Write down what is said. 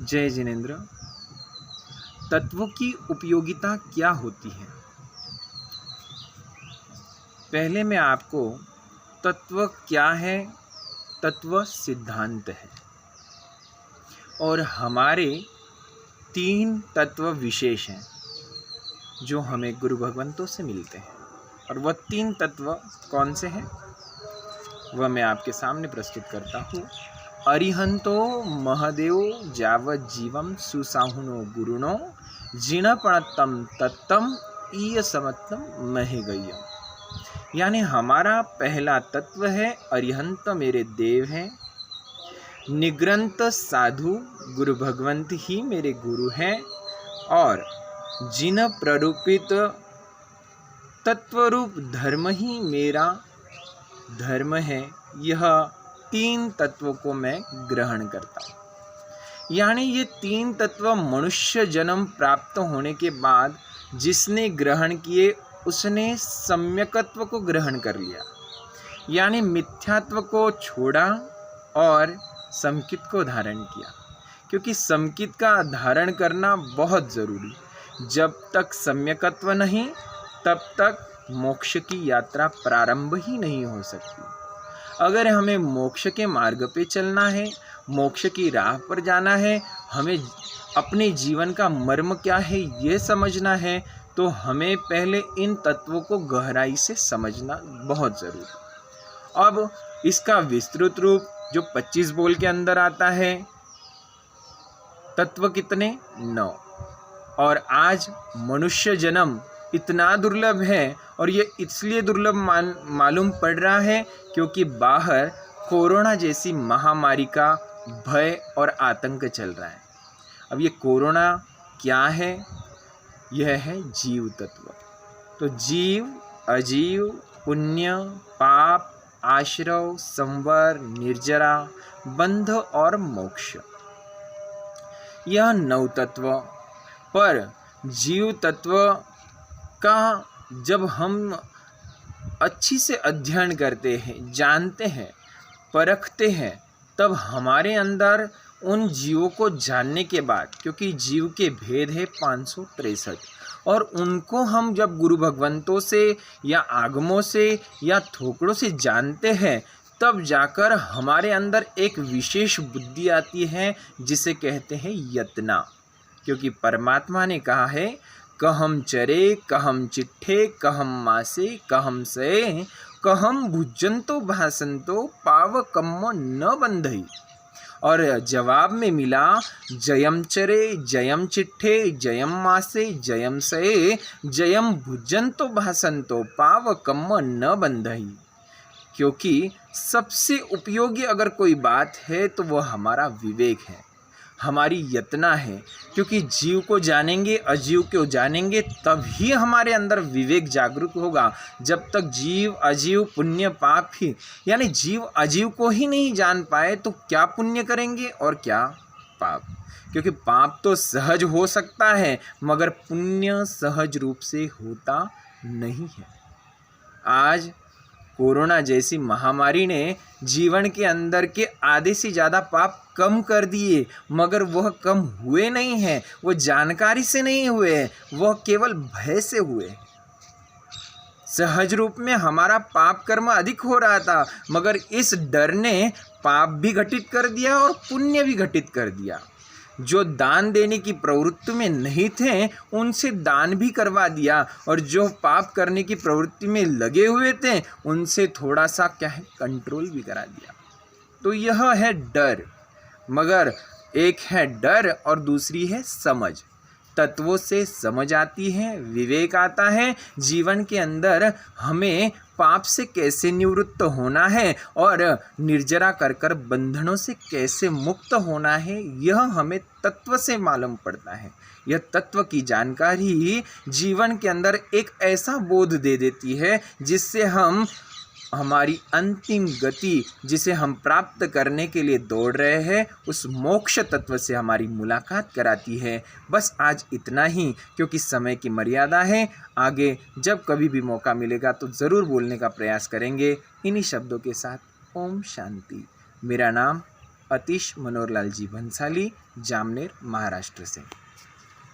जय जिनेन्द्र। तत्वों की उपयोगिता क्या होती है? पहले मैं आपको तत्व क्या है, तत्व सिद्धांत है और हमारे 3 तत्व विशेष हैं जो हमें गुरु भगवंतों से मिलते हैं। और वह 3 तत्व कौन से हैं वह मैं आपके सामने प्रस्तुत करता हूँ। अरिहंतो महदेव जावत जीवम सुसाहुनो गुरुणो जिणपणतम तत्तम ईय समत्तम महेगय्यम। यानी हमारा पहला तत्व है अरिहंत मेरे देव हैं, निग्रंथ साधु गुरु भगवंत ही मेरे गुरु हैं और जिन प्ररूपित तत्वरूप धर्म ही मेरा धर्म है। यह 3 तत्वों को मैं ग्रहण करता हूँ। यानी ये 3 तत्व मनुष्य जन्म प्राप्त होने के बाद जिसने ग्रहण किए उसने सम्यकत्व को ग्रहण कर लिया, यानी मिथ्यात्व को छोड़ा और समकित को धारण किया। क्योंकि समकित का धारण करना बहुत ज़रूरी। जब तक सम्यकत्व नहीं तब तक मोक्ष की यात्रा प्रारंभ ही नहीं हो सकती। अगर हमें मोक्ष के मार्ग पे चलना है, मोक्ष की राह पर जाना है, हमें अपने जीवन का मर्म क्या है ये समझना है, तो हमें पहले इन तत्वों को गहराई से समझना बहुत ज़रूरी। अब इसका विस्तृत रूप जो 25 बोल के अंदर आता है, तत्व कितने? 9। और आज मनुष्य जन्म इतना दुर्लभ है और ये इसलिए दुर्लभ मालूम पड़ रहा है क्योंकि बाहर कोरोना जैसी महामारी का भय और आतंक चल रहा है। अब ये कोरोना क्या है? यह है जीव तत्व। तो जीव, अजीव, पुण्य, पाप, आश्रव, संवर, निर्जरा, बंध और मोक्ष, यह 9 तत्व। पर जीव तत्व का जब हम अच्छी से अध्ययन करते हैं, जानते हैं, परखते हैं, तब हमारे अंदर उन जीवों को जानने के बाद, क्योंकि जीव के भेद है 563 और उनको हम जब गुरु भगवंतों से या आगमों से या थोकड़ों से जानते हैं, तब जाकर हमारे अंदर एक विशेष बुद्धि आती है जिसे कहते हैं यतना। क्योंकि परमात्मा ने कहा है, कहम चरे कहम चिट्ठे कहम मासे कहम सये कहम भुजंतो भासंतो पाव कम्म न बंधई। और जवाब में मिला, जयम चरे जयम चिट्ठे जयम मासे जयम सये जयम भुजंतो भासंतो पाव कम्म न बंधई। क्योंकि सबसे उपयोगी अगर कोई बात है तो वह हमारा विवेक है, हमारी यतना है। क्योंकि जीव को जानेंगे, अजीव को जानेंगे, तभी हमारे अंदर विवेक जागरूक होगा। जब तक जीव, अजीव, पुण्य, पाप ही, यानी जीव अजीव को ही नहीं जान पाए तो क्या पुण्य करेंगे और क्या पाप। क्योंकि पाप तो सहज हो सकता है मगर पुण्य सहज रूप से होता नहीं है। आज कोरोना जैसी महामारी ने जीवन के अंदर के आधे से ज़्यादा पाप कम कर दिए, मगर वह कम हुए नहीं हैं, वो जानकारी से नहीं हुए, वह केवल भय से हुए। सहज रूप में हमारा पाप कर्म अधिक हो रहा था, मगर इस डर ने पाप भी घटित कर दिया और पुण्य भी घटित कर दिया। जो दान देने की प्रवृत्ति में नहीं थे उनसे दान भी करवा दिया, और जो पाप करने की प्रवृत्ति में लगे हुए थे उनसे थोड़ा सा क्या है, कंट्रोल भी करा दिया। तो यह है डर। मगर एक है डर और दूसरी है समझ। तत्वों से समझ आती है, विवेक आता है, जीवन के अंदर हमें पाप से कैसे निवृत्त होना है और निर्जरा कर बंधनों से कैसे मुक्त होना है, यह हमें तत्व से मालूम पड़ता है। यह तत्व की जानकारी जीवन के अंदर एक ऐसा बोध दे देती है जिससे हम हमारी अंतिम गति, जिसे हम प्राप्त करने के लिए दौड़ रहे हैं, उस मोक्ष तत्व से हमारी मुलाकात कराती है। बस आज इतना ही, क्योंकि समय की मर्यादा है। आगे जब कभी भी मौका मिलेगा तो ज़रूर बोलने का प्रयास करेंगे इन्हीं शब्दों के साथ। ओम शांति। मेरा नाम अतीश मनोहरलाल जी भंसाली, जामनेर, महाराष्ट्र से।